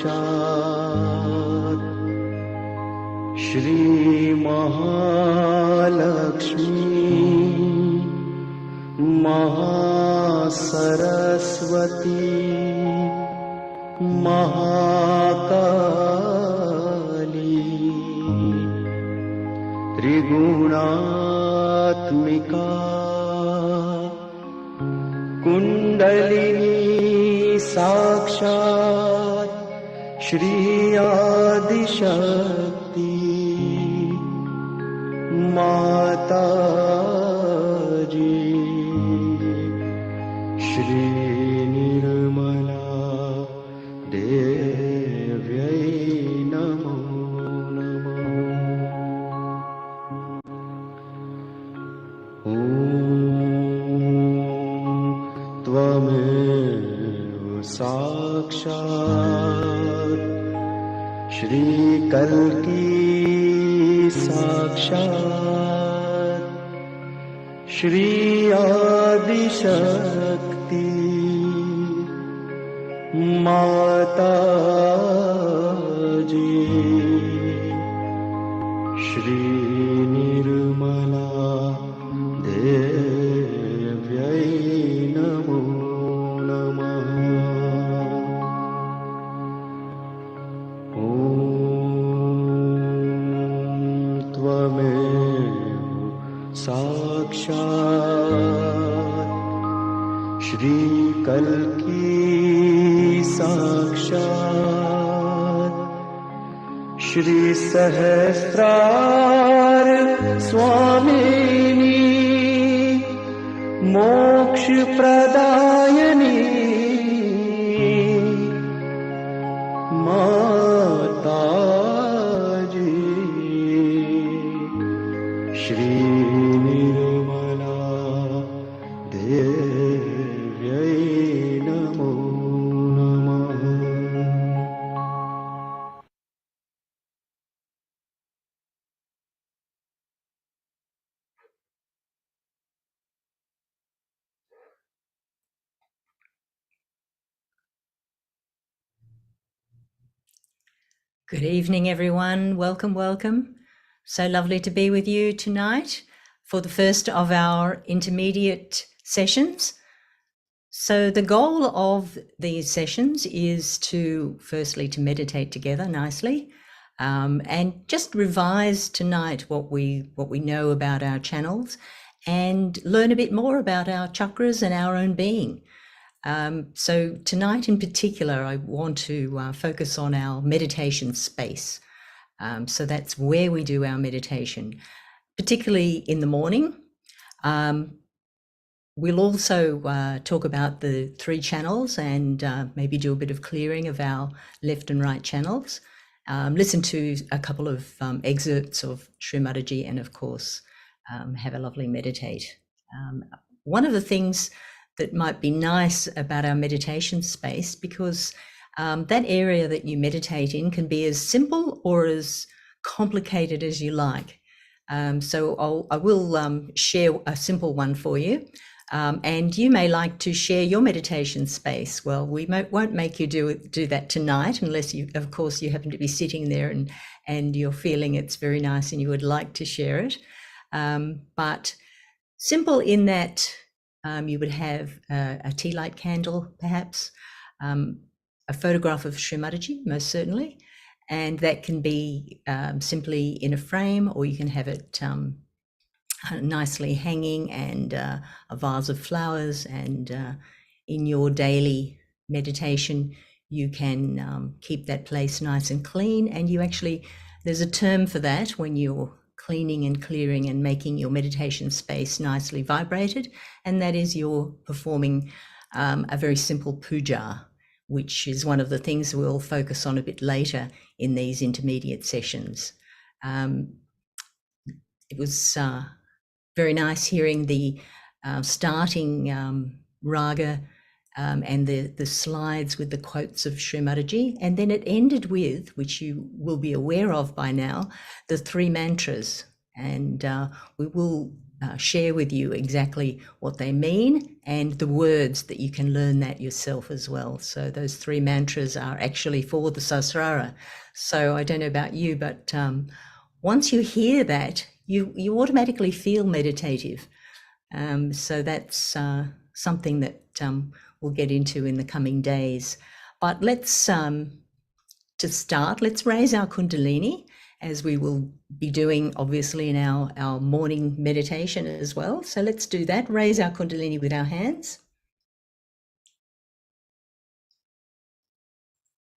साक्षात् श्री महालक्ष्मी महासरस्वती महाकाली त्रिगुणात्मिका कुंडलिनी साक्षात् श्री आदिशक्ति माताजी श्री निर्मला देव्यै नमो नमः। ॐ त्वमेव साक्षात् श्री कल की साक्षात श्री आदि शक्ति माता जी श्री निर्मला देव्यै नमो नमः। ॐ त्वमेव साक्षात् श्री कल्की साक्षात् श्री सहस्रार स्वामिनी मोक्ष प्रदायिनी माता जी श्री निर्मला देव्यै नमो नमः। Good evening, everyone. Welcome, welcome. So lovely to be with you tonight for the first of our intermediate sessions. So the goal of these sessions is to, firstly, to meditate together nicely, and just revise tonight what we know about our channels and learn a bit more about our chakras and our own being. So tonight in particular, I want to focus on our meditation space. So that's where we do our meditation, particularly in the morning. We'll also talk about the 3 channels and maybe do a bit of clearing of our left and right channels. Listen to a couple of excerpts of Shri Mataji, and of course, have a lovely meditate. One of the things that might be nice about our meditation space, because that area that you meditate in can be as simple or as complicated as you like. So I will share a simple one for you, and you may like to share your meditation space. Well, we won't make you do that tonight, unless you, of course, you happen to be sitting there and you're feeling it's very nice and you would like to share it. But simple in that you would have a tea light candle, perhaps, a photograph of Shri Mataji, most certainly, and that can be simply in a frame, or you can have it nicely hanging, and a vase of flowers. And in your daily meditation, you can keep that place nice and clean. And you actually, there's a term for that when you're cleaning and clearing and making your meditation space nicely vibrated, and that is you're performing a very simple puja, which is one of the things we'll focus on a bit later in these intermediate sessions. It was very nice hearing the starting raga and the slides with the quotes of Shri Mataji, and then it ended with, which you will be aware of by now, the 3 mantras, and we will share with you exactly what they mean and the words that you can learn that yourself as well. So those 3 mantras are actually for the Sahasrara. So I don't know about you, but once you hear that, you automatically feel meditative. So that's something that we'll get into in the coming days. But let's, to start, let's raise our Kundalini, as we will be doing obviously in our morning meditation as well. So let's do that. Raise our Kundalini with our hands.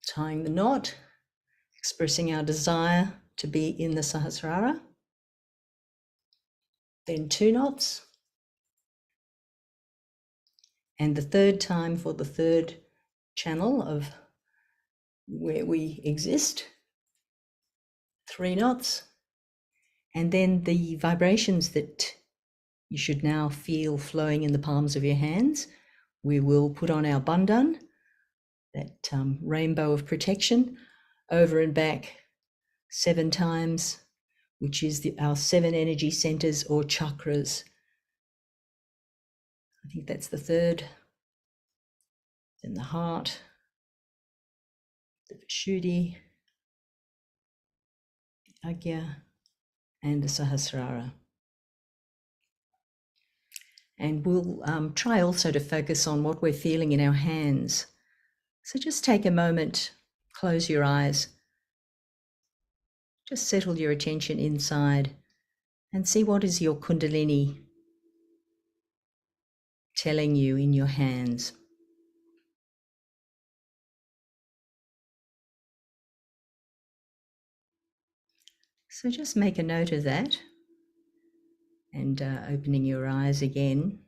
Tying the knot, expressing our desire to be in the Sahasrara. Then 2 knots. And the 3rd time for the 3rd channel of where we exist. 3 knots. And then the vibrations that you should now feel flowing in the palms of your hands. We will put on our bandhan, that rainbow of protection, over and back 7 times, which is our 7 energy centers or chakras. I think that's the third. Then the heart, the Vishuddhi, the Agya, and the Sahasrara. And we'll try also to focus on what we're feeling in our hands. So just take a moment, close your eyes, just settle your attention inside and see what is your Kundalini telling you in your hands. So just make a note of that and opening your eyes again.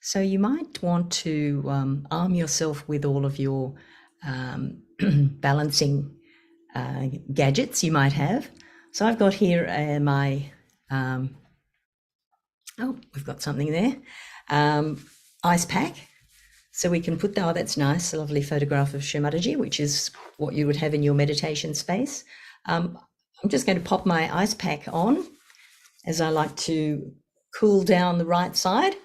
So you might want to arm yourself with all of your balancing gadgets you might have. So I've got here my, we've got something there, ice pack. So we can put that, oh, that's nice, a lovely photograph of Shri Mataji, which is what you would have in your meditation space. I'm just going to pop my ice pack on, as I like to cool down the right side.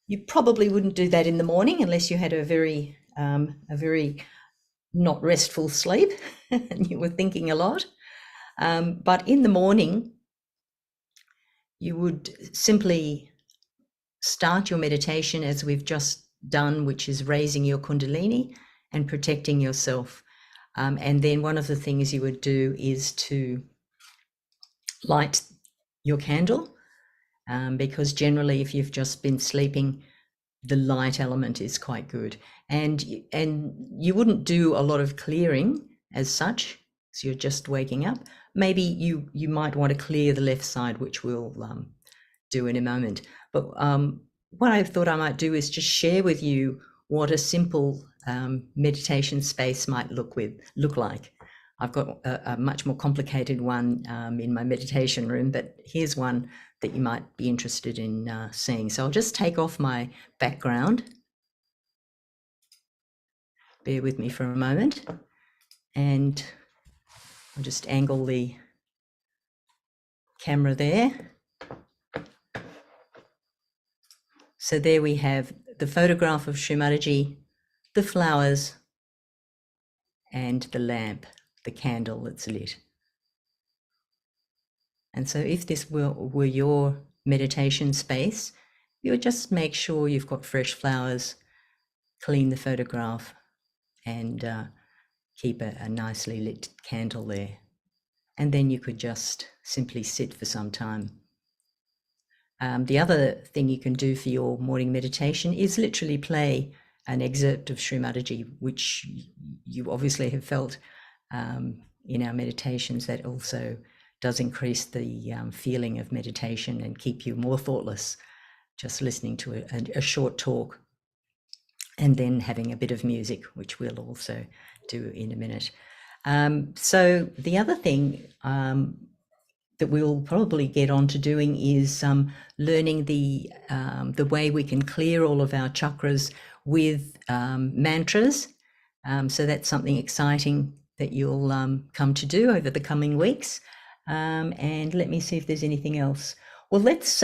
You probably wouldn't do that in the morning unless you had a very not restful sleep and you were thinking a lot. But in the morning, you would simply start your meditation as we've just done, which is raising your Kundalini and protecting yourself. And then one of the things you would do is to light your candle, because generally if you've just been sleeping, the light element is quite good. And you wouldn't do a lot of clearing as such, so you're just waking up. Maybe you might want to clear the left side, which we'll do in a moment. But what I thought I might do is just share with you what a simple meditation space might look like. I've got a much more complicated one in my meditation room, but here's one that you might be interested in seeing. So I'll just take off my background. Bear with me for a moment, and I'll just angle the camera there. So there we have the photograph of Shri Mataji, the flowers, and the lamp, the candle that's lit. And so if this were your meditation space, you would just make sure you've got fresh flowers, clean the photograph, and keep a nicely lit candle there. And then you could just simply sit for some time. The other thing you can do for your morning meditation is literally play an excerpt of Shri Mataji, which you obviously have felt in our meditations. That also does increase the feeling of meditation and keep you more thoughtless, just listening to a short talk and then having a bit of music, which we'll also do in a minute. So the other thing that we'll probably get on to doing is learning the way we can clear all of our chakras with mantras. So that's something exciting that you'll come to do over the coming weeks. And let me see if there's anything else. Well, let's,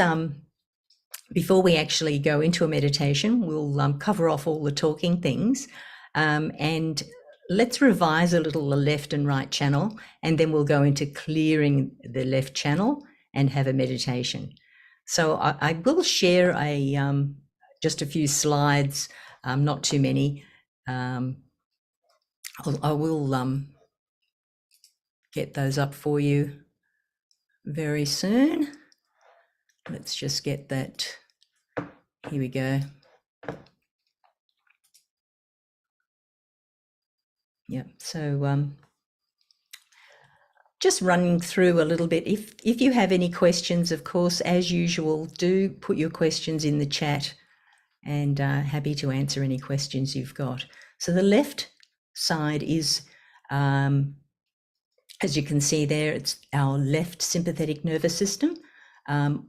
before we actually go into a meditation, we'll cover off all the talking things, and let's revise a little the left and right channel, and then we'll go into clearing the left channel and have a meditation. So I will share just a few slides, not too many. I will get those up for you very soon. Let's just get that. Here we go. Yeah, so just running through a little bit. If you have any questions, of course, as usual, do put your questions in the chat, and happy to answer any questions you've got. So the left side is, as you can see there, it's our left sympathetic nervous system,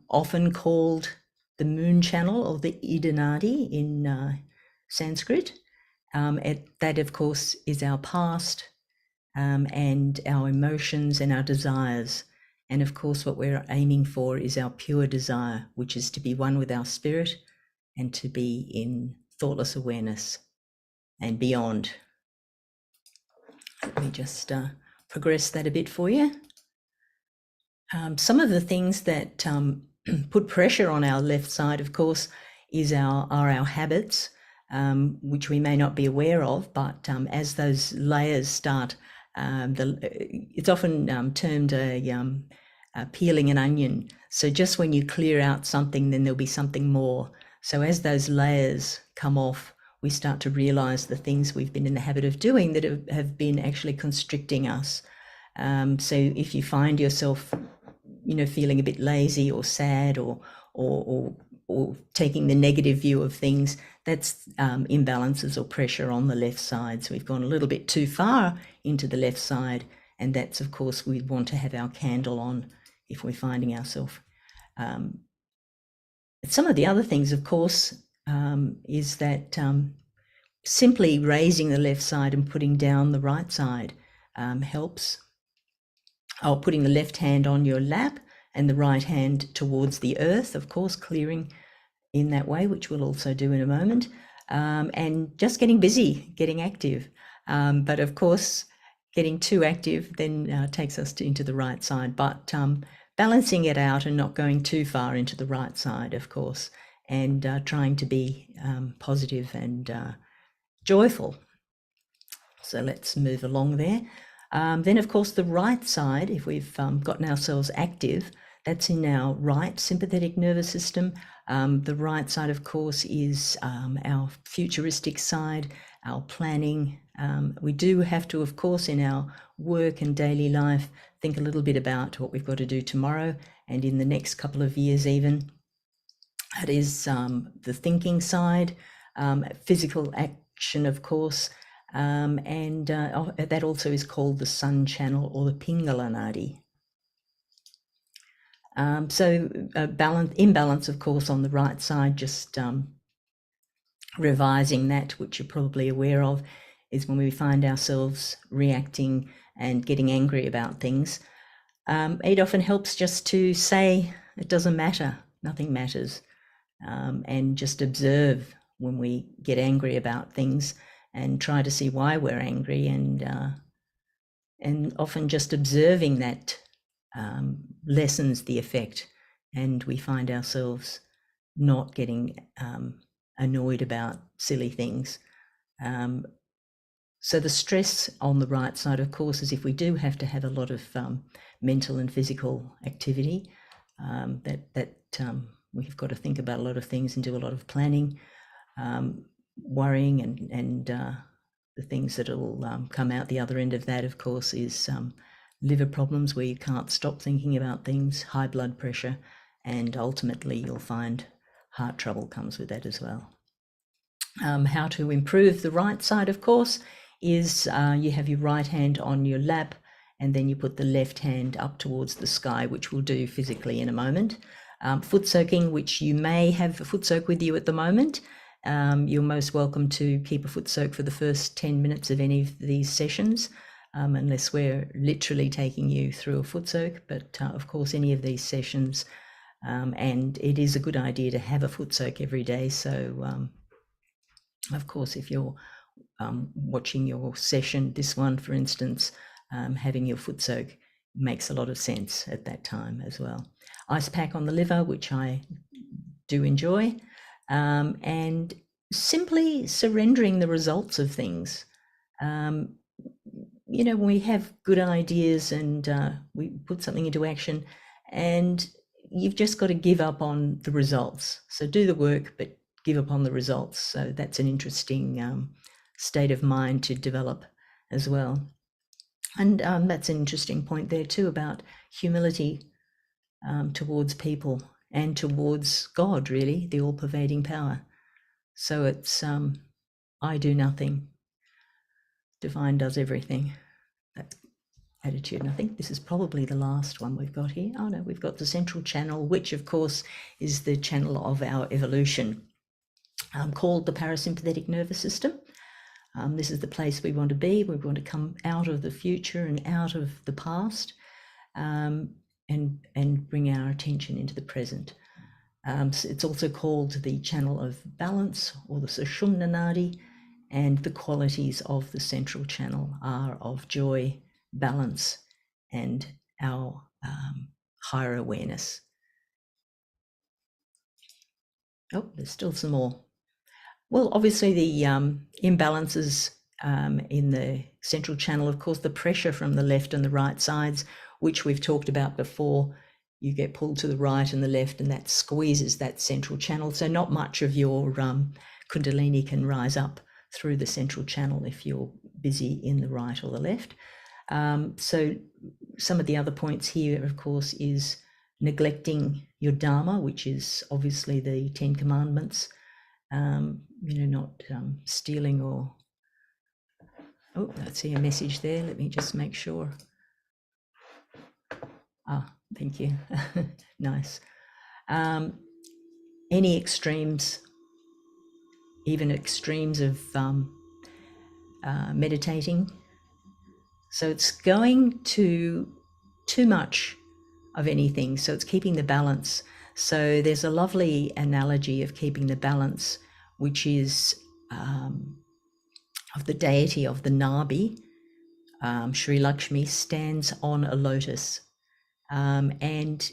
often called the moon channel or the Ida Nadi in Sanskrit. That, of course, is our past, and our emotions and our desires. And of course, what we're aiming for is our pure desire, which is to be one with our spirit and to be in thoughtless awareness and beyond. Let me just progress that a bit for you. Some of the things that put pressure on our left side, of course, are our habits, which we may not be aware of, but as those layers start, it's often termed peeling an onion. So just when you clear out something, then there'll be something more. So as those layers come off, we start to realize the things we've been in the habit of doing that have been actually constricting us. So if you find yourself, feeling a bit lazy or sad or taking the negative view of things, that's imbalances or pressure on the left side. So we've gone a little bit too far into the left side, and that's, of course, we want to have our candle on if we're finding ourselves. Some of the other things, of course, is that simply raising the left side and putting down the right side helps. Putting the left hand on your lap and the right hand towards the earth, of course, clearing in that way, which we'll also do in a moment, and just getting busy, getting active. But of course, getting too active then takes us into the right side, but balancing it out and not going too far into the right side, of course, and trying to be positive and joyful. So let's move along there. Then, of course, the right side, if we've gotten ourselves active, that's in our right sympathetic nervous system. The right side, of course, is our futuristic side, our planning. We do have to, of course, in our work and daily life, think a little bit about what we've got to do tomorrow and in the next couple of years even. That is the thinking side, physical action, of course, and that also is called the sun channel or the Pingala Nadi. So imbalance, of course, on the right side, just revising that, which you're probably aware of, is when we find ourselves reacting and getting angry about things. It often helps just to say, it doesn't matter, nothing matters, and just observe when we get angry about things and try to see why we're angry, and often just observing that lessens the effect, and we find ourselves not getting annoyed about silly things. So the stress on the right side, of course, is if we do have to have a lot of mental and physical activity, we've got to think about a lot of things and do a lot of planning, worrying, and the things that will come out the other end of that, of course, is liver problems where you can't stop thinking about things, high blood pressure, and ultimately you'll find heart trouble comes with that as well. How to improve the right side, of course, is you have your right hand on your lap and then you put the left hand up towards the sky, which we'll do physically in a moment. Foot soaking, which you may have a foot soak with you at the moment. You're most welcome to keep a foot soak for the first 10 minutes of any of these sessions, unless we're literally taking you through a foot soak. But of course, any of these sessions, and it is a good idea to have a foot soak every day. So of course, if you're watching your session, this one, for instance, having your foot soak makes a lot of sense at that time as well. Ice pack on the liver, which I do enjoy, and simply surrendering the results of things. When we have good ideas and we put something into action, and you've just got to give up on the results. So do the work, but give up on the results. So that's an interesting state of mind to develop as well. And that's an interesting point there too about humility towards people and towards God, really, the all-pervading power. So it's I do nothing, divine does everything, that attitude. And I think this is probably the last one we've got here. Oh no, we've got the central channel, which of course is the channel of our evolution, called the parasympathetic nervous system. This is the place we want to be. We want to come out of the future and out of the past, and bring our attention into the present. So it's also called the channel of balance, or the Sushumna Nadi, and the qualities of the central channel are of joy, balance, and our higher awareness. Oh, there's still some more. Well, obviously the imbalances in the central channel, of course, the pressure from the left and the right sides, which we've talked about before, you get pulled to the right and the left, and that squeezes that central channel. So not much of your Kundalini can rise up through the central channel if you're busy in the right or the left. So some of the other points here, of course, is neglecting your Dharma, which is obviously the 10 Commandments, not stealing or... Oh, I see a message there. Let me just make sure. Ah, thank you. Nice. Any extremes, even extremes of meditating. So it's going to too much of anything. So it's keeping the balance. So there's a lovely analogy of keeping the balance, which is of the deity of the Nabi. Shri Lakshmi stands on a lotus. And,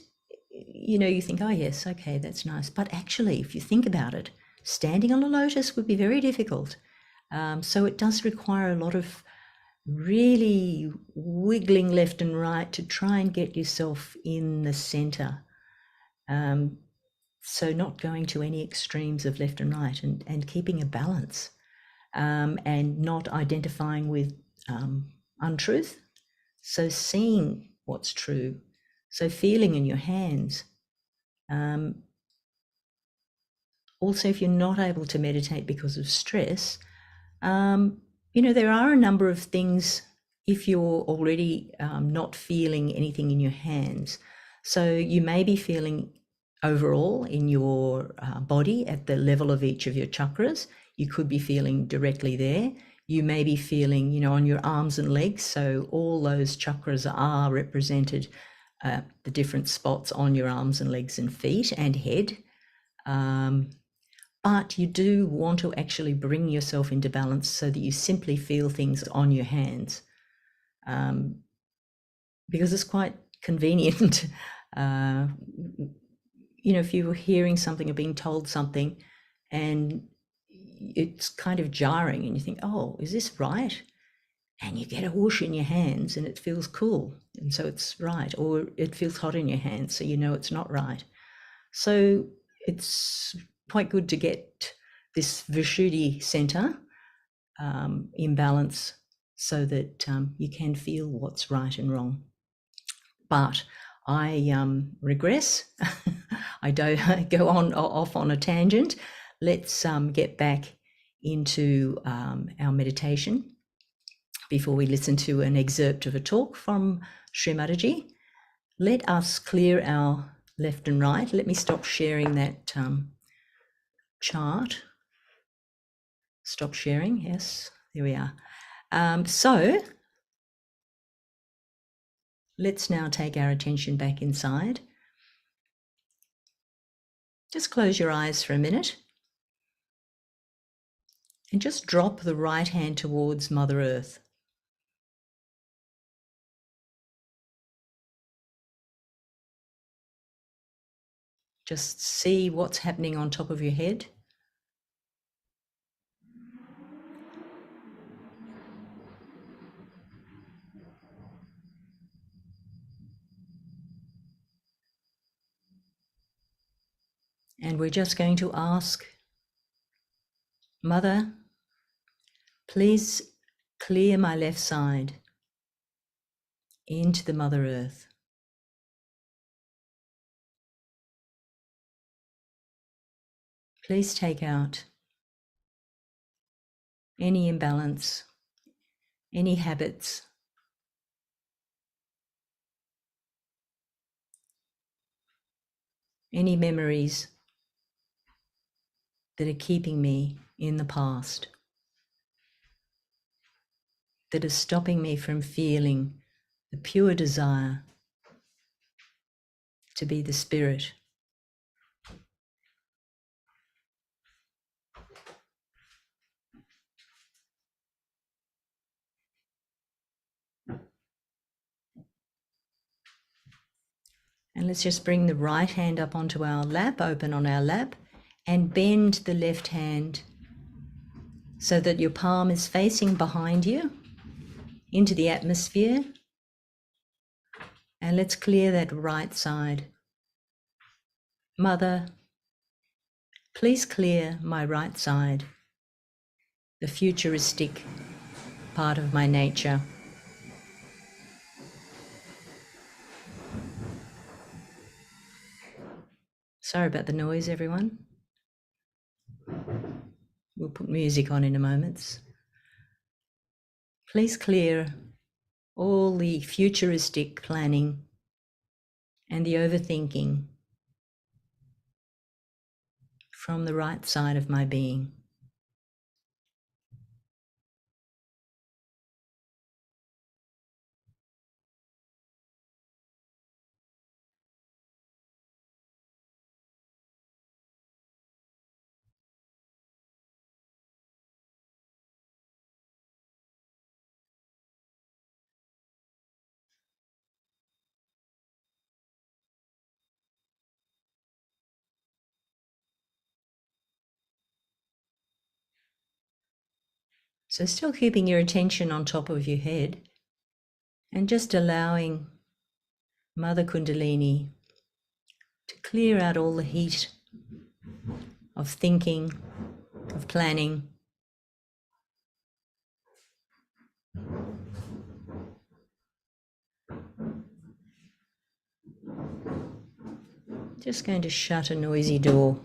you think, oh, yes, okay, that's nice. But actually, if you think about it, standing on a lotus would be very difficult. So it does require a lot of really wiggling left and right to try and get yourself in the center. So not going to any extremes of left and right, and keeping a balance, and not identifying with untruth. So seeing what's true, so feeling in your hands. Also, if you're not able to meditate because of stress, there are a number of things if you're already not feeling anything in your hands. So you may be feeling overall in your body at the level of each of your chakras. You could be feeling directly there. You may be feeling, on your arms and legs. So all those chakras are represented, the different spots on your arms and legs and feet and head. But you do want to actually bring yourself into balance so that you simply feel things on your hands, because it's quite convenient. If you were hearing something or being told something and it's kind of jarring and you think, oh, is this right? And you get a whoosh in your hands and it feels cool, and so it's right. Or it feels hot in your hands, so it's not right. So it's quite good to get this Vishuddhi center in balance so that you can feel what's right and wrong. But I regress. I don't go off on a tangent. Let's get back into our meditation before we listen to an excerpt of a talk from Shri Mataji. Let us clear our left and right. Let me stop sharing that chart. Stop sharing. Yes, there we are. So let's now take our attention back inside. Just close your eyes for a minute and just drop the right hand towards Mother Earth. Just see what's happening on top of your head. And we're just going to ask, Mother, please clear my left side into the Mother Earth. Please take out any imbalance, any habits, any memories that are keeping me in the past. that is stopping me from feeling the pure desire to be the spirit. And let's just bring the right hand up onto our lap, open on our lap, and bend the left hand so that your palm is facing behind you into the atmosphere. And let's clear that right side. Mother, please clear my right side, the futuristic part of my nature. Sorry about the noise, everyone. We'll put music on in a moment. Please clear all the futuristic planning and the overthinking from the right side of my being. So still keeping your attention on top of your head and just allowing Mother Kundalini to clear out all the heat of thinking, of planning. Just going to shut a noisy door.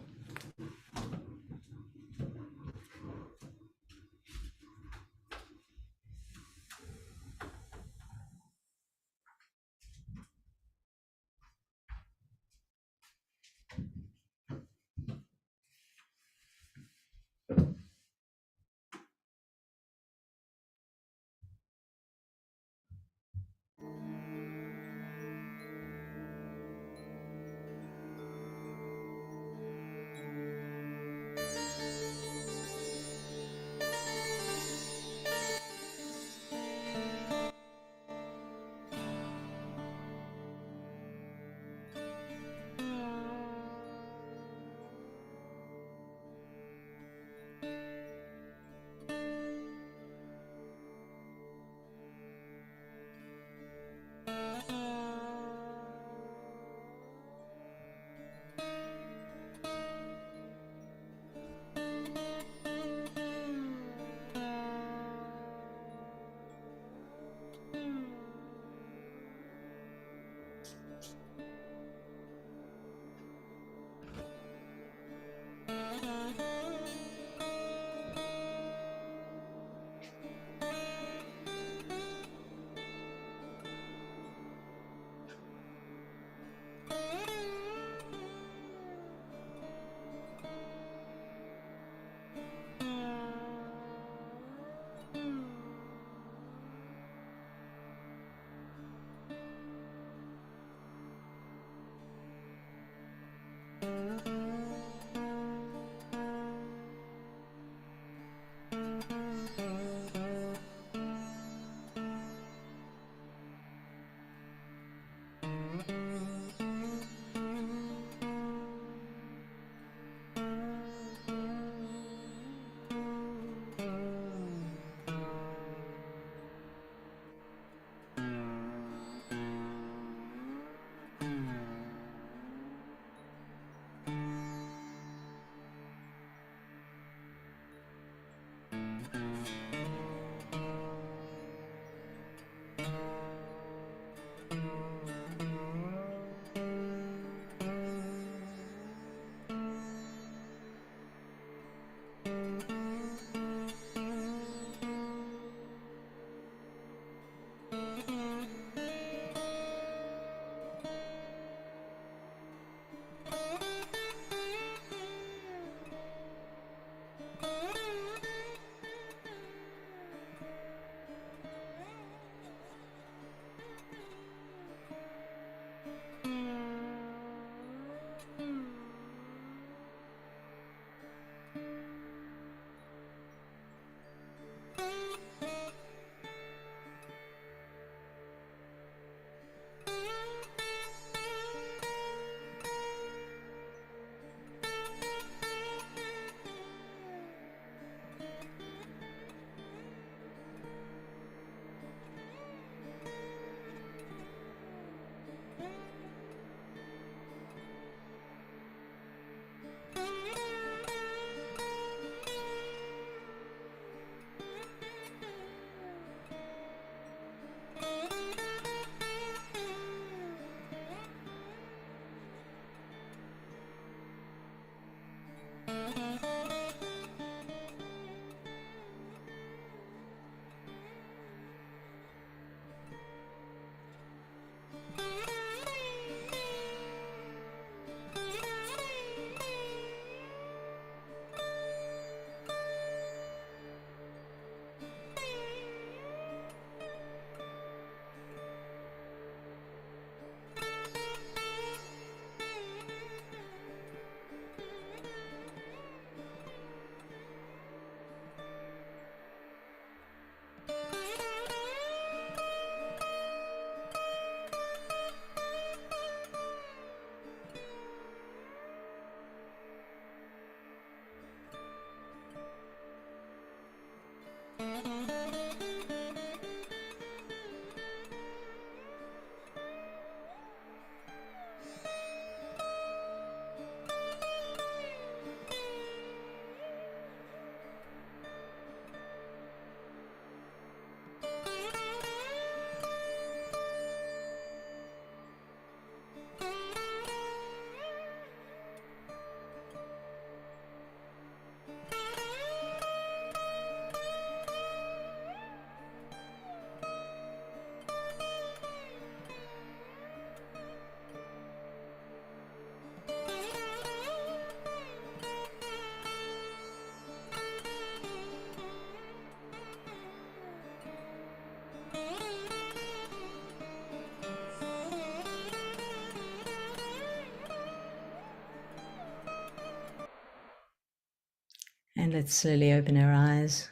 And let's slowly open our eyes.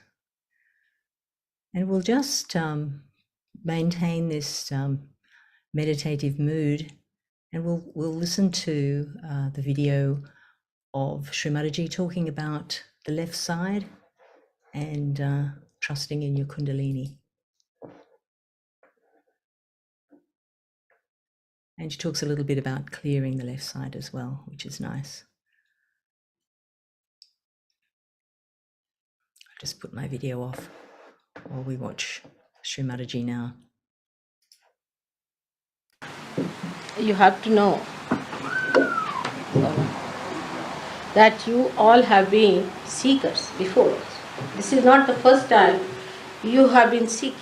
And we'll just maintain this meditative mood, and we'll listen to the video of Shri Mataji talking about the left side and trusting in your Kundalini. And she talks a little bit about clearing the left side as well, which is nice. I'll just put my video off while we watch Shri Mataji now. You have to know that you all have been seekers before. This is not the first time you have been seeking.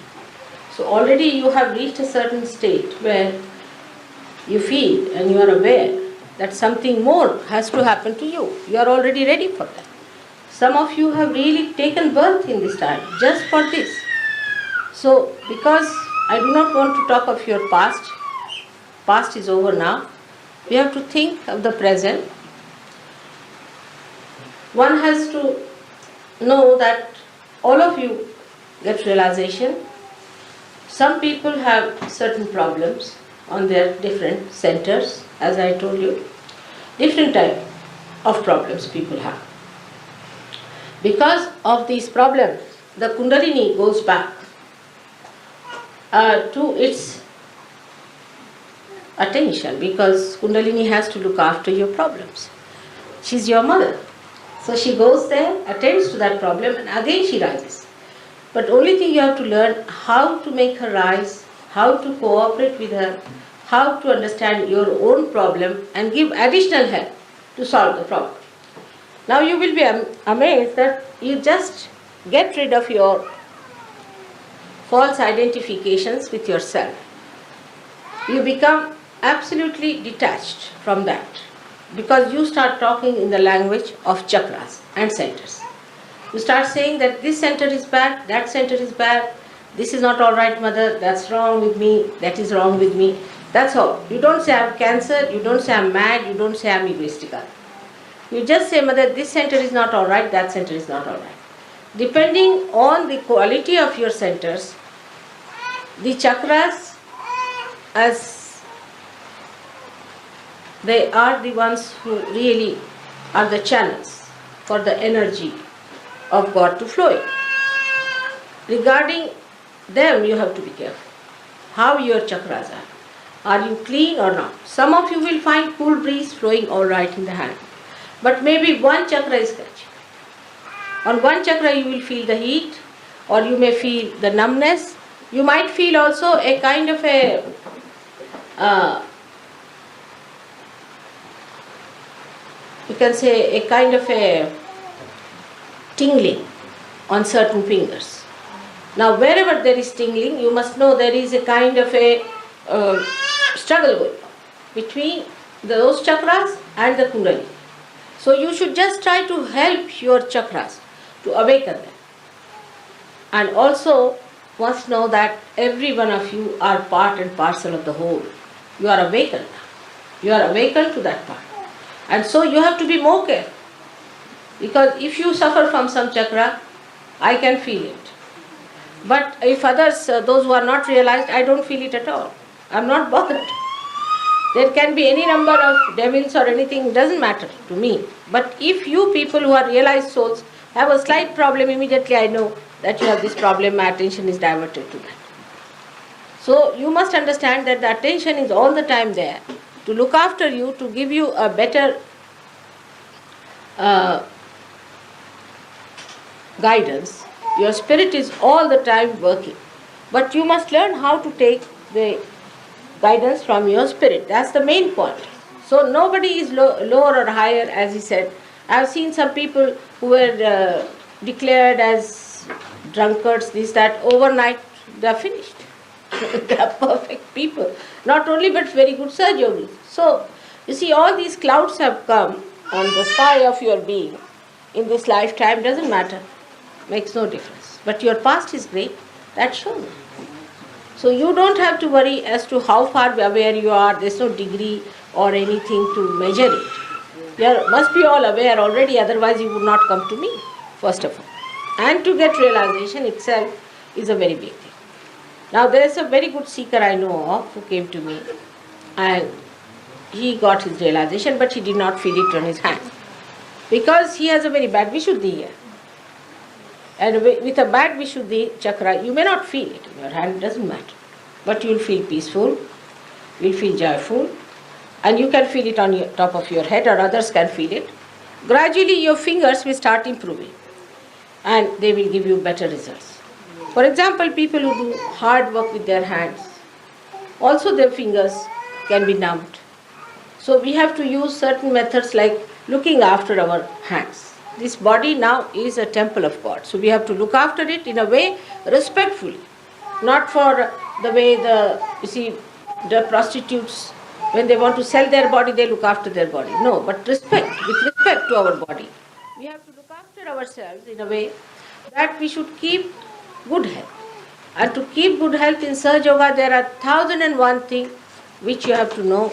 So already you have reached a certain state where you feel and you are aware that something more has to happen to you. You are already ready for that. Some of you have really taken birth in this time just for this. So because I do not want to talk of your past is over now, we have to think of the present. One has to know that all of you get realization. Some people have certain problems on their different centers, as I told you. Different type of problems people have. Because of these problems, the Kundalini goes back to its attention, because Kundalini has to look after your problems. She's your mother. So she goes there, attends to that problem, and again she rises. But only thing you have to learn how to make her rise, how to cooperate with her, how to understand your own problem and give additional help to solve the problem. Now you will be amazed that you just get rid of your false identifications with yourself. You become absolutely detached from that, because you start talking in the language of chakras and centers. You start saying that this center is bad, that center is bad, this is not alright mother, that's wrong with me, that is wrong with me. That's all. You don't say I'm cancer, you don't say I'm mad, you don't say I'm egoistical. You just say, mother, this center is not alright, that center is not alright. Depending on the quality of your centers, the chakras, as they are the ones who really are the channels for the energy of God to flow in. Regarding them, you have to be careful. How your chakras are. Are you clean or not? Some of you will find cool breeze flowing all right in the hand. But maybe one chakra is catching. On one chakra you will feel the heat, or you may feel the numbness. You might feel also a kind of a you can say a kind of a tingling on certain fingers. Now wherever there is tingling, you must know there is a kind of a struggle going on between those chakras and the Kundalini. So you should just try to help your chakras to awaken them. And also must know that every one of you are part and parcel of the whole. You are awakened now. You are awakened to that part. And so you have to be more careful. Because if you suffer from some chakra, I can feel it. But if others, those who are not realized, I don't feel it at all. I am not bothered. There can be any number of devils or anything, doesn't matter to me. But if you people who are realized souls have a slight problem, immediately I know that you have this problem, my attention is diverted to that. So you must understand that the attention is all the time there to look after you, to give you a better guidance. Your spirit is all the time working. But you must learn how to take the guidance from your spirit. That's the main point. So nobody is lower or higher, as he said. I have seen some people who were declared as drunkards, this, that, overnight they are finished. They are perfect people. Not only but very good Sahaja Yogis. So, you see, all these clouds have come on the sky of your being in this lifetime, doesn't matter. Makes no difference. But your past is great, that's shown. So you don't have to worry as to how far aware you are. There's no degree or anything to measure it. You must be all aware already, otherwise you would not come to me. first of all. And to get realization itself is a very big thing. Now there is a very good seeker I know of who came to me, and he got his realization, but he did not feel it on his hand. Because he has a very bad Vishuddhi here. And with a bad Vishuddhi chakra, you may not feel it in your hand, it doesn't matter. But you will feel peaceful, you will feel joyful, and you can feel it on your top of your head, or others can feel it. Gradually your fingers will start improving, and they will give you better results. For example, people who do hard work with their hands, also their fingers can be numbed. So we have to use certain methods like looking after our hands. This body now is a temple of God. So we have to look after it in a way respectfully. Not for the way the prostitutes, when they want to sell their body, they look after their body. No, but with respect to our body. We have to look after ourselves in a way that we should keep good health. And to keep good health in Sahaja Yoga, there are 1001 things which you have to know,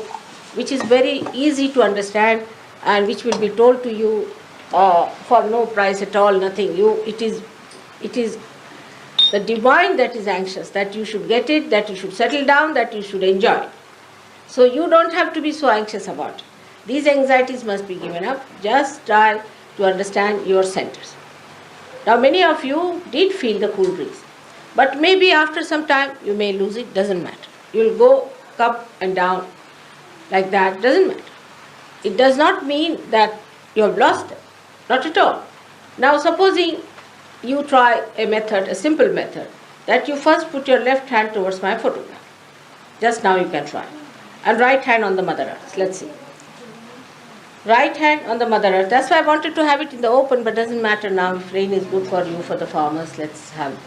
which is very easy to understand and which will be told to you for no price at all, nothing. It is the divine that is anxious, that you should get it, that you should settle down, that you should enjoy it. So you don't have to be so anxious about it. These anxieties must be given up. Just try to understand your centers. Now many of you did feel the cool breeze, but maybe after some time you may lose it, doesn't matter. You will go up and down like that, doesn't matter. It does not mean that you have lost them, not at all. Now supposing you try a method, a simple method, that you first put your left hand towards my photograph. Just now you can try. And right hand on the Mother Earth. Let's see. Right hand on the Mother Earth. That's why I wanted to have it in the open, but doesn't matter now. If rain is good for you, for the farmers, let's have it.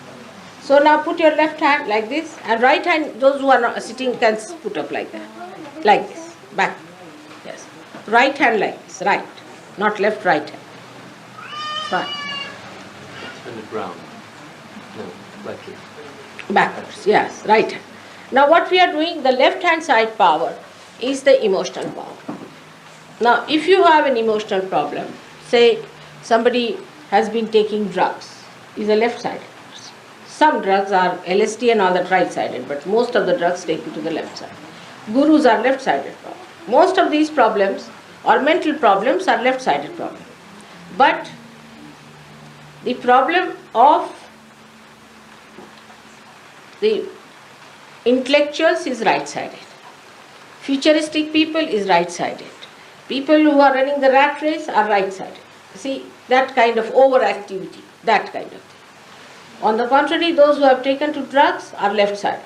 So now put your left hand like this, and right hand, those who are not sitting can put up like that. Like this. Back. Yes. Right hand like this. Right. Not left, right hand. Fine. On the ground. No, like it. Backwards, yes, right hand. Now what we are doing, the left hand side power is the emotional power. Now if you have an emotional problem, say somebody has been taking drugs, is a left-sided person. Some drugs are LSD and all that right-sided, but most of the drugs take you to the left side. Gurus are left-sided problems. Most of these problems or mental problems are left-sided problems. But the problem of the intellectuals is right-sided. Futuristic people is right-sided. People who are running the rat race are right-sided. See, that kind of overactivity, that kind of thing. On the contrary, those who have taken to drugs are left-sided.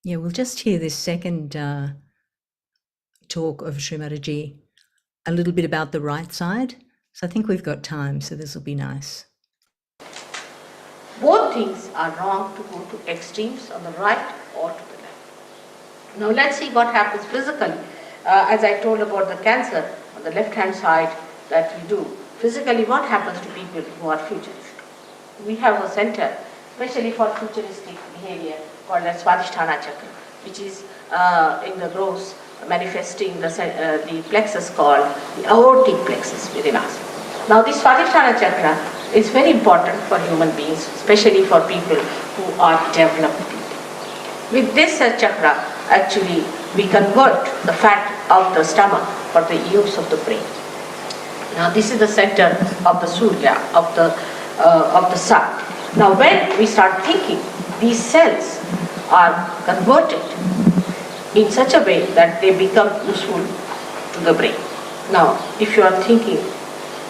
Yeah, we'll just hear this second talk of Shri Mataji, a little bit about the right side. So I think we've got time, so this will be nice. Both things are wrong to go to extremes on the right or to the left. Now let's see what happens physically. As I told about the cancer on the left hand side that we do. Physically, what happens to people who are futuristic? We have a center, especially for futuristic behavior, called as Swadhisthana Chakra, which is in the gross manifesting the plexus called the aortic plexus within us. Now this Swadhisthana Chakra is very important for human beings, especially for people who are developed people. With this chakra, actually, we convert the fat of the stomach for the use of the brain. Now this is the center of the Surya, of the sun. Now when we start thinking, these cells are converted in such a way that they become useful to the brain. Now if you are thinking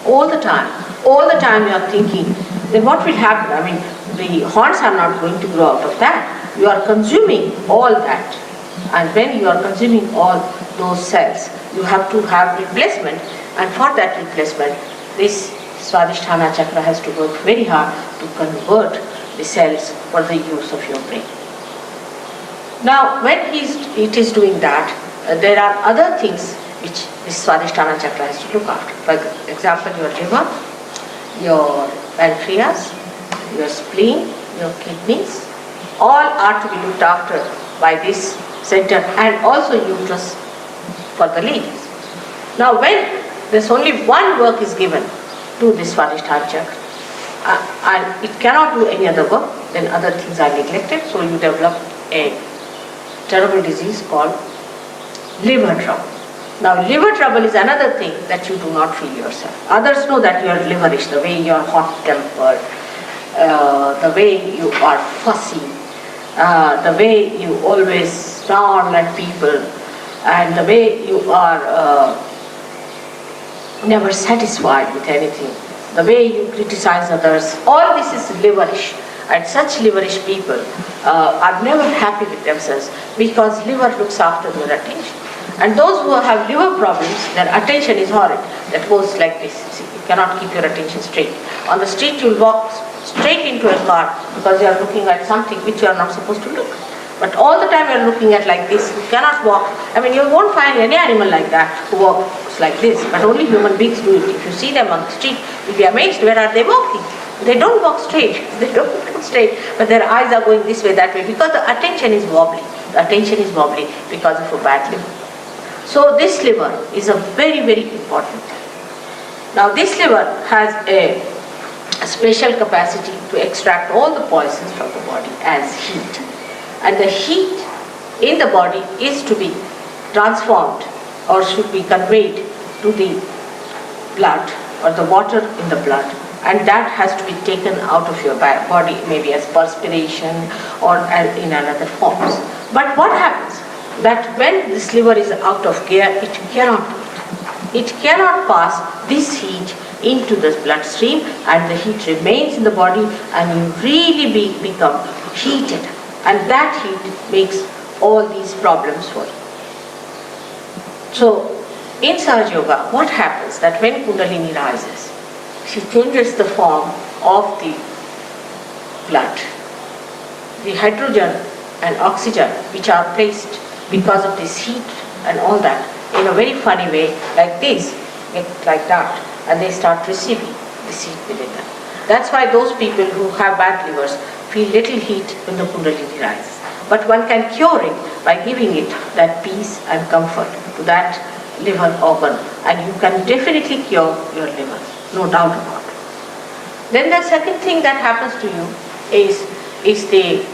all the time you are thinking, then what will happen? I mean, the horns are not going to grow out of that. You are consuming all that. And when you are consuming all those cells, you have to have replacement. And for that replacement, this Swadhisthana Chakra has to work very hard to convert the cells for the use of your brain. Now, when it is doing that, there are other things which this Swadhisthana chakra has to look after. For example, your liver, your pancreas, your spleen, your kidneys, all are to be looked after by this center, and also uterus for the ladies. Now, when there's only one work is given to this Swadhisthana chakra, and it cannot do any other work, then other things are neglected, so you develop a terrible disease called liver trouble. Now, liver trouble is another thing that you do not feel yourself. Others know that you are liverish, the way you are hot-tempered, the way you are fussy, the way you always snarl at people, and the way you are never satisfied with anything, the way you criticize others. All this is liverish, and such liverish people are never happy with themselves, because liver looks after their attention. And those who have liver problems, their attention is horrid. That goes like this. See, you cannot keep your attention straight. On the street you will walk straight into a car because you are looking at something which you are not supposed to look. But all the time you are looking at like this, you cannot walk. I mean, you won't find any animal like that who walks like this, but only human beings do it. If you see them on the street, you'll be amazed, where are they walking? They don't walk straight, they don't walk straight, but their eyes are going this way, that way, because the attention is wobbly. The attention is wobbly because of a bad liver. So this liver is a very, very important thing. Now this liver has a special capacity to extract all the poisons from the body as heat. And the heat in the body is to be transformed or should be conveyed to the blood or the water in the blood, and that has to be taken out of your body, maybe as perspiration or in another forms. But what happens? That when this liver is out of gear, it cannot do it. It cannot pass this heat into the bloodstream, and the heat remains in the body, and you really become heated, and that heat makes all these problems for you. So in Sahaja Yoga, what happens that when Kundalini rises, she changes the form of the blood. The hydrogen and oxygen which are placed because of this heat and all that, in a very funny way, like this, like that, and they start receiving this heat within them. That's why those people who have bad livers feel little heat when the Kundalini rises. But one can cure it by giving it that peace and comfort to that liver organ, and you can definitely cure your liver, no doubt about it. Then the second thing that happens to you is the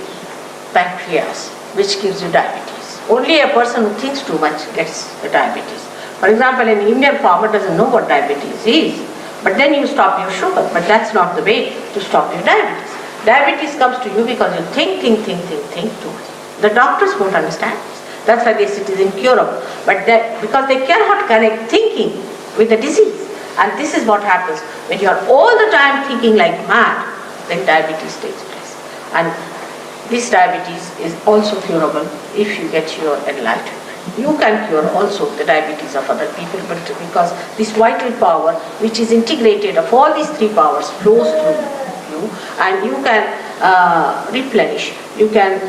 pancreas, which gives you diabetes. Only a person who thinks too much gets the diabetes. For example, an Indian farmer doesn't know what diabetes is, but then you stop your sugar, but that's not the way to stop your diabetes. Diabetes comes to you because you think too much. The doctors won't understand this. That's why they say it is incurable. But because they cannot connect thinking with the disease. And this is what happens when you are all the time thinking like mad, then diabetes takes place. And this diabetes is also curable if you get your enlightenment. You can cure also the diabetes of other people, but because this vital power, which is integrated of all these three powers, flows through you, and you can replenish, you can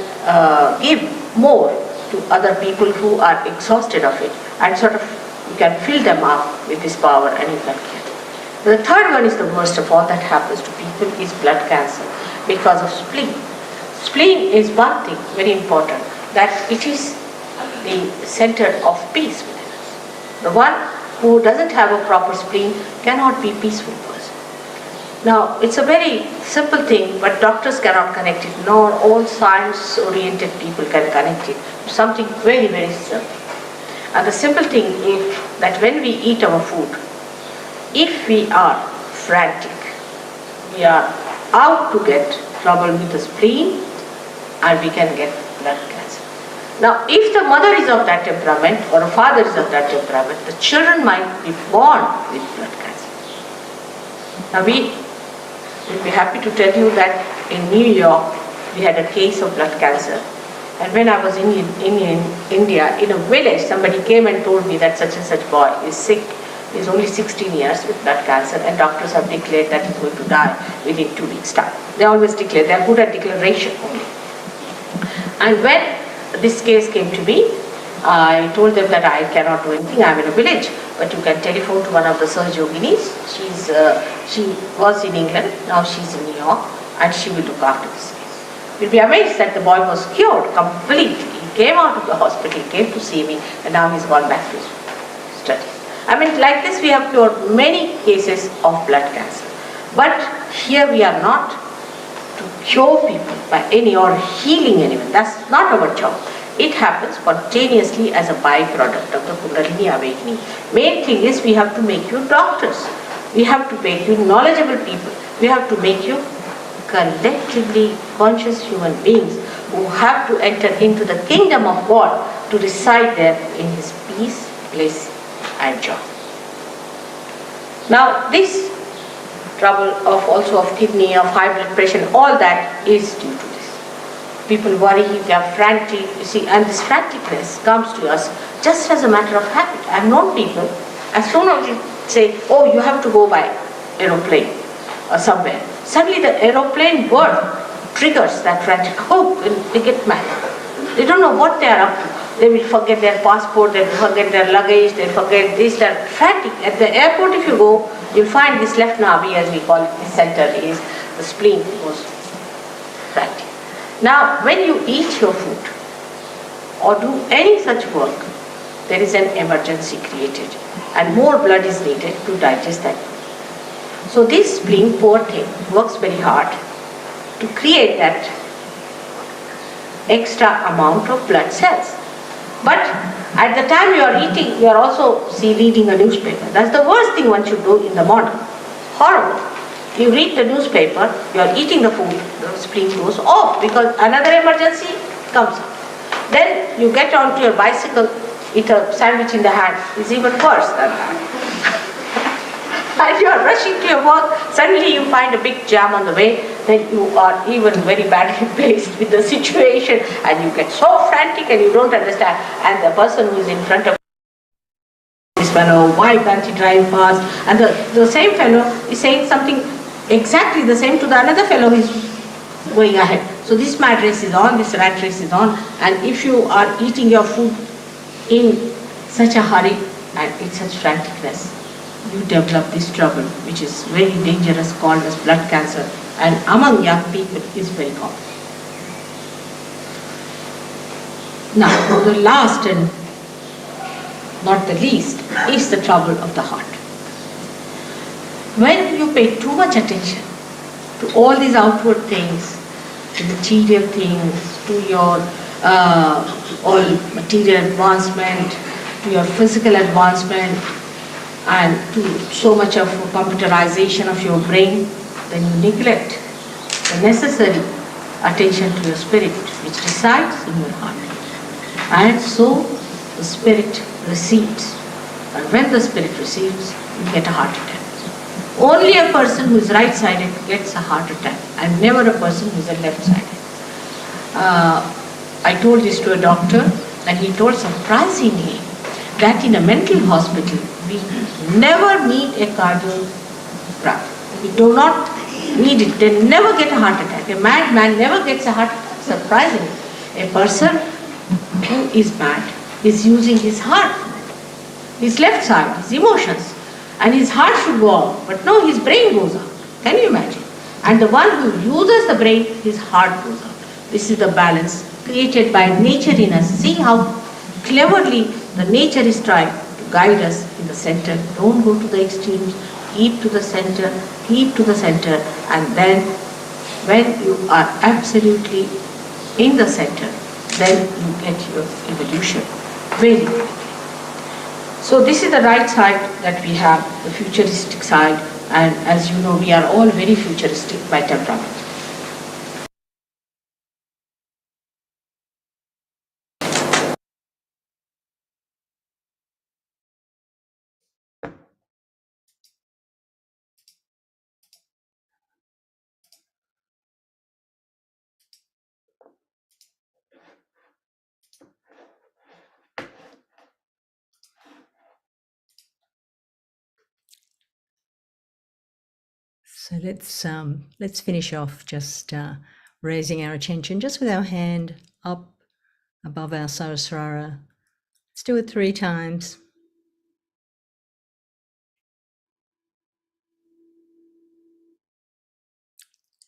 give more to other people who are exhausted of it, and sort of you can fill them up with this power, and you can get it. The third one is the worst of all that happens to people is blood cancer because of spleen. Spleen is one thing very important, that it is the center of peace within us. The one who doesn't have a proper spleen cannot be a peaceful person. Now, it's a very simple thing, but doctors cannot connect it, nor all science-oriented people can connect it to something very, very simple. And the simple thing is that when we eat our food, if we are frantic, we are out to get trouble with the spleen, and we can get blood cancer. Now, if the mother is of that temperament or a father is of that temperament, the children might be born with blood cancer. Now, we will be happy to tell you that in New York, we had a case of blood cancer. And when I was in India, in a village, somebody came and told me that such and such boy is sick. He's only 16 years with blood cancer, and doctors have declared that he's going to die within 2 weeks' time. They always declare, they are good at declaration only. And when this case came to me, I told them that I cannot do anything, I'm in a village, but you can telephone to one of the Sahaja Yoginis. She was in England, now she's in New York, and she will look after this case. You'll be amazed that the boy was cured completely. He came out of the hospital, he came to see me, and now he's gone back to his studies. I mean, like this we have cured many cases of blood cancer. But here we are not to cure people by any or healing anyone. That's not our job. It happens spontaneously as a byproduct of the Kundalini awakening. Main thing is we have to make you doctors. We have to make you knowledgeable people. We have to make you collectively conscious human beings who have to enter into the kingdom of God to reside there in His peace, bliss and joy. Now this trouble of also of kidney, of high blood pressure, all that is due to this. People worry, they are frantic, you see, and this franticness comes to us just as a matter of habit. I have known people, as soon as you say, oh, you have to go by aeroplane or somewhere, suddenly the aeroplane word triggers that frantic, oh, they get mad. They don't know what they are up to. They will forget their passport, they will forget their luggage, they forget this, that, frantic. At the airport if you go, you'll find this left navi, as we call it, the center is, the spleen goes frantic. Now, when you eat your food or do any such work, there is an emergency created and more blood is needed to digest that food. So this spleen, poor thing, works very hard to create that extra amount of blood cells. But at the time you are eating, you are also reading a newspaper. That's the worst thing one should do in the morning. Horrible. You read the newspaper, you are eating the food, the spleen goes off because another emergency comes up. Then you get onto your bicycle, eat a sandwich in the hand, is even worse than that. And you are rushing to your work, suddenly you find a big jam on the way, then you are even very badly placed with the situation and you get so frantic and you don't understand, and the person who is in front of this fellow, why can't he drive fast? And the same fellow is saying something exactly the same to the another fellow who is going ahead. So this mad race is on, this rat race is on, and if you are eating your food in such a hurry and in such franticness, you develop this trouble which is very dangerous, called as blood cancer, and among young people is very common. Now the last and not the least is the trouble of the heart. When you pay too much attention to all these outward things, to material things, to your all material advancement, to your physical advancement, and to so much of computerization of your brain, then you neglect the necessary attention to your spirit which resides in your heart. And so the spirit receives. And when the spirit receives, you get a heart attack. Only a person who is right-sided gets a heart attack, and never a person who is a left-sided. I told this to a doctor, and he told surprisingly that in a mental hospital, we never need a cardiogram. We do not need it. They never get a heart attack. A mad man never gets a heart attack. Surprisingly, a person who is mad is using his heart, his left side, his emotions, and his heart should go out. But no, his brain goes out. Can you imagine? And the one who uses the brain, his heart goes out. This is the balance created by nature in us. See how cleverly the nature is trying to guide us in the center. Don't go to the extremes. Keep to the center. Keep to the center. And then when you are absolutely in the center, then you get your evolution very quickly. So this is the right side that we have, the futuristic side, and as you know, we are all very futuristic by temperament. So let's finish off just raising our attention just with our hand up above our Sahasrara. Let's do it 3 times.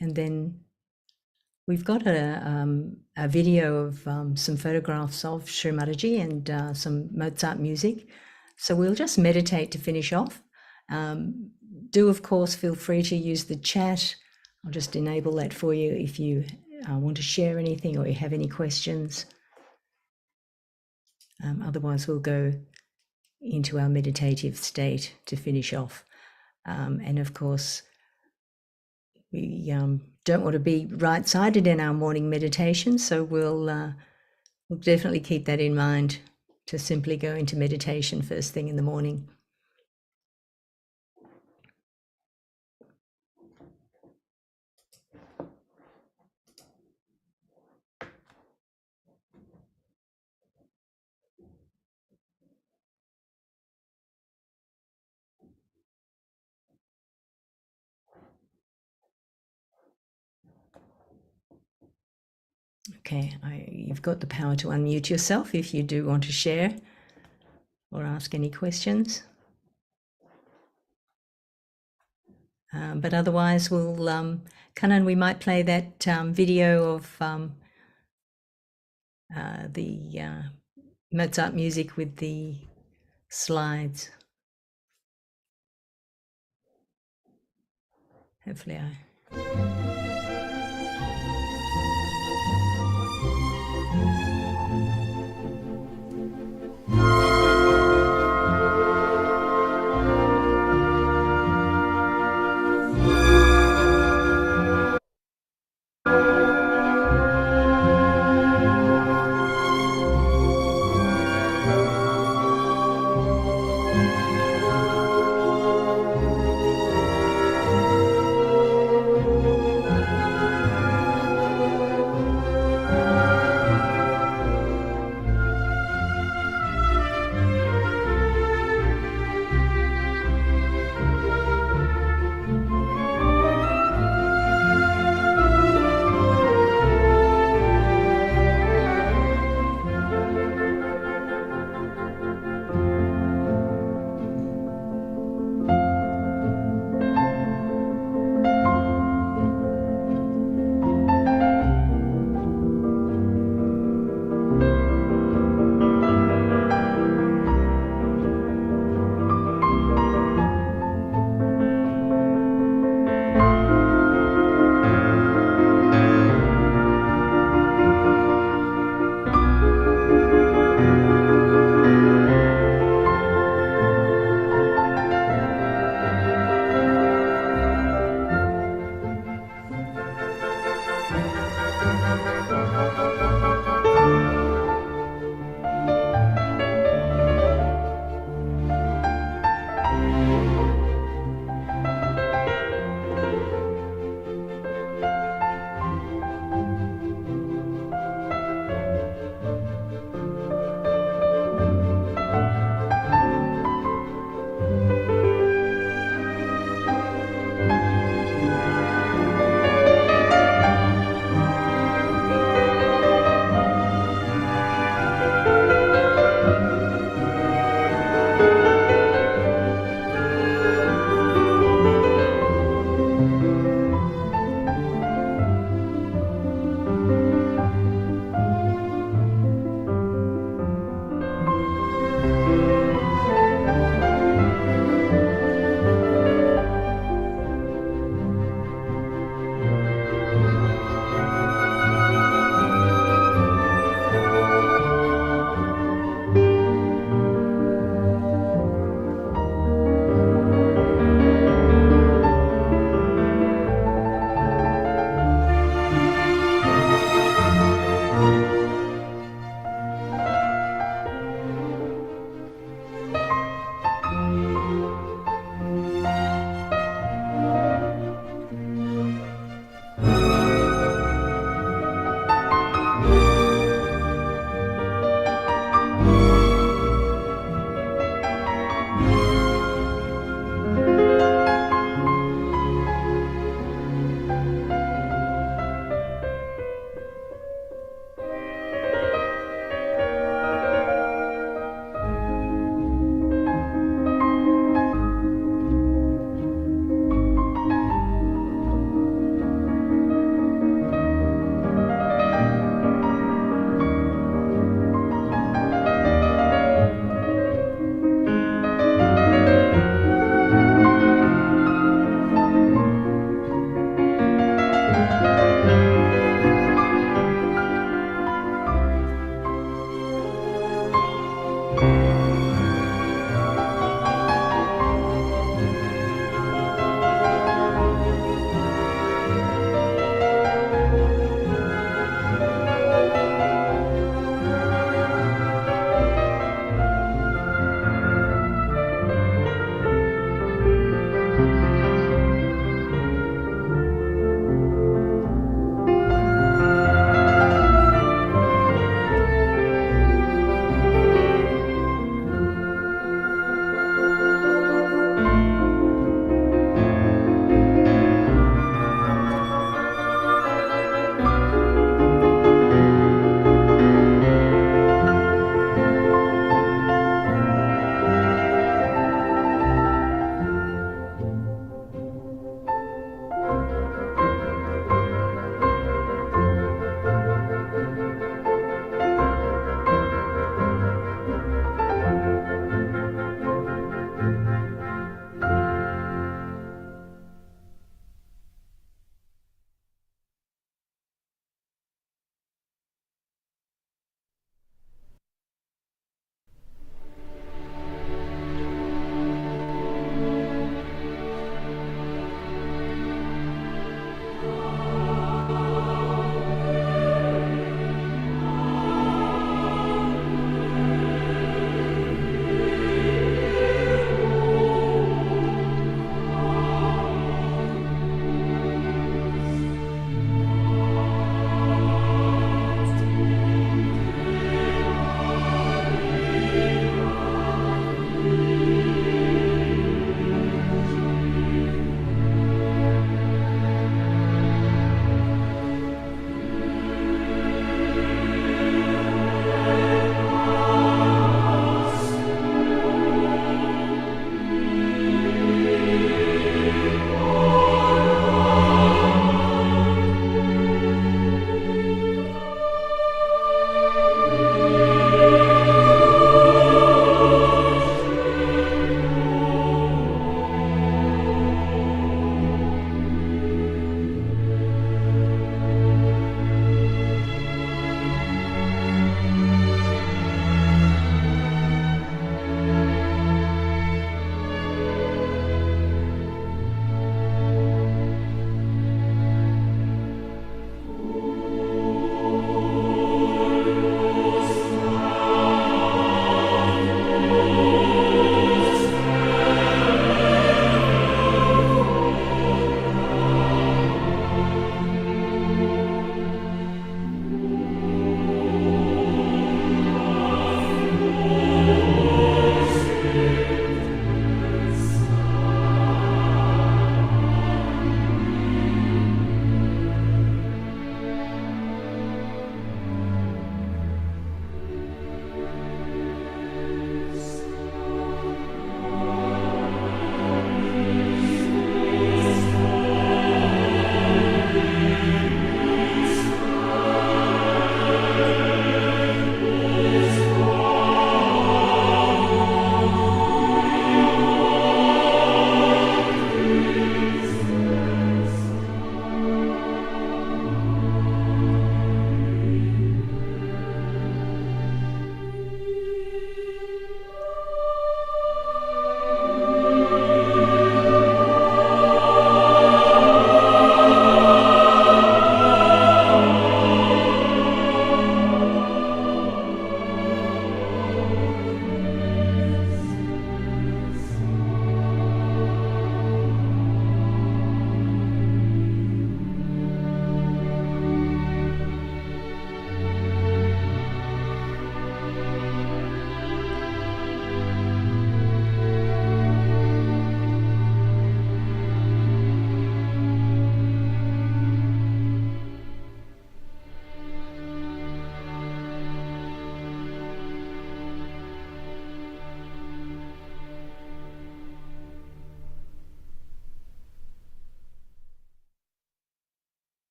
And then we've got a video of some photographs of Shri Mataji and some Mozart music. So we'll just meditate to finish off. Do, of course, feel free to use the chat. I'll just enable that for you if you want to share anything or you have any questions. Otherwise, we'll go into our meditative state to finish off. And of course, we don't want to be right-sided in our morning meditation, so we'll definitely keep that in mind to simply go into meditation first thing in the morning. Okay, you've got the power to unmute yourself if you do want to share or ask any questions. But otherwise, we'll, Kanan, we might play that video of the Mozart music with the slides. Hopefully